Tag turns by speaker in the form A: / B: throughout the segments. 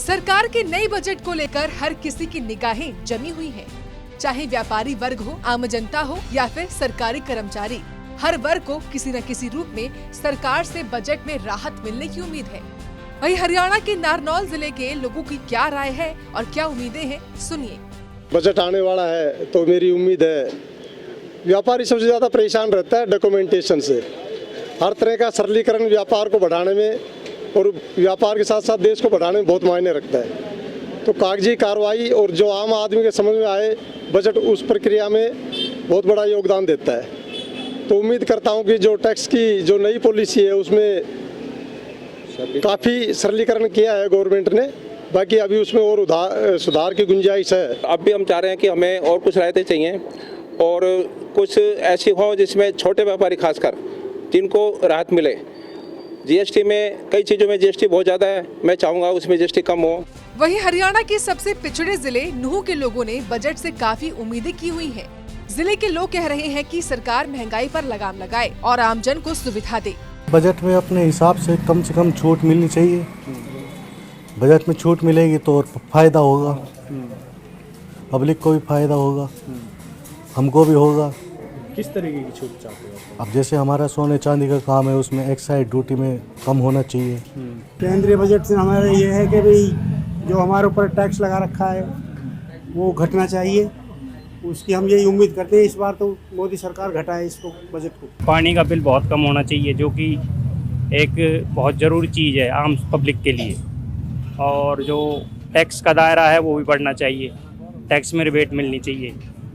A: सरकार के नए बजट को लेकर हर किसी की निगाहें जमी हुई हैं। चाहे व्यापारी वर्ग हो, आम जनता हो या फिर सरकारी कर्मचारी, हर वर्ग को किसी न किसी रूप में सरकार से बजट में राहत मिलने की उम्मीद है। वहीं हरियाणा के नारनौल जिले के लोगों की क्या राय है और क्या उम्मीदें हैं, सुनिए।
B: बजट आने वाला है तो मेरी उम्मीद है, व्यापारी सबसे ज़्यादा परेशान रहता है डॉक्यूमेंटेशन से। हर तरह का सरलीकरण व्यापार को बढ़ाने में और व्यापार के साथ साथ देश को बढ़ाने में बहुत मायने रखता है। तो कागजी कार्रवाई और जो आम आदमी के समझ में आए, बजट उस प्रक्रिया में बहुत बड़ा योगदान देता है। तो उम्मीद करता हूं कि जो टैक्स की जो नई पॉलिसी है उसमें काफ़ी सरलीकरण किया है गवर्नमेंट ने। बाकी अभी उसमें और सुधार की गुंजाइश है।
C: अब भी हम चाह रहे हैं कि हमें और कुछ राहतें चाहिए और कुछ ऐसी हो जिसमें छोटे व्यापारी खासकर जिनको राहत मिले। जीएसटी में कई चीज़ों में जीएसटी बहुत ज़्यादा है, मैं चाहूँगा उसमें जीएसटी कम हो।
A: वहीं हरियाणा के सबसे पिछड़े जिले नूंह के लोगों ने बजट से काफी उम्मीदें की हुई हैं। जिले के लोग कह रहे हैं कि सरकार महंगाई पर लगाम लगाए और आमजन को सुविधा दे।
D: बजट में अपने हिसाब से कम छूट मिलनी चाहिए। बजट में छूट मिलेगी तो और फायदा होगा, पब्लिक को भी फायदा होगा, हमको भी होगा।
E: किस तरीके की छूट चाहते हो?
D: अब जैसे हमारा सोने चांदी का काम है, उसमें एक्साइज ड्यूटी में कम होना चाहिए।
F: केंद्रीय बजट से हमारा ये है कि भाई जो हमारे ऊपर टैक्स लगा रखा है वो घटना चाहिए। उसकी हम यही उम्मीद करते हैं इस बार तो मोदी सरकार घटाए इसको, बजट को।
E: पानी का बिल बहुत कम होना चाहिए, जो कि एक बहुत ज़रूरी चीज़ है आम पब्लिक के लिए। और जो टैक्स का दायरा है वो भी बढ़ना चाहिए, टैक्स में रिबेट मिलनी चाहिए।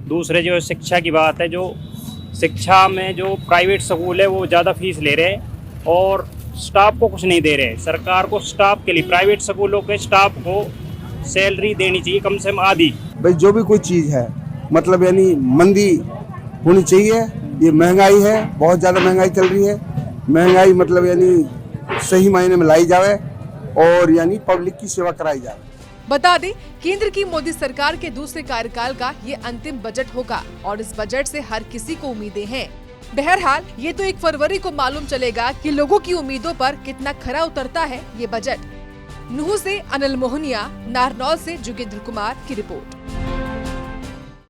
E: दूसरे जो शिक्षा की बात है, जो शिक्षा में जो प्राइवेट स्कूल है वो ज़्यादा फीस ले रहे हैं और स्टाफ को कुछ नहीं दे रहे हैं। सरकार को स्टाफ के लिए, प्राइवेट स्कूलों के स्टाफ को सैलरी देनी चाहिए कम से कम आधी।
G: भाई जो भी कोई चीज़ है मतलब यानी मंदी होनी चाहिए। ये महंगाई है, बहुत ज़्यादा महंगाई चल रही है। महंगाई मतलब यानी सही मायने में लाई जाए और यानी पब्लिक की सेवा कराई जाए।
A: बता दें, केंद्र की मोदी सरकार के दूसरे कार्यकाल का ये अंतिम बजट होगा और इस बजट से हर किसी को उम्मीदें हैं। बहरहाल ये तो 1 फरवरी को मालूम चलेगा कि लोगों की उम्मीदों पर कितना खरा उतरता है ये बजट। नूंह से अनिल मोहनिया, नारनौल से जोगेंद्र कुमार की रिपोर्ट।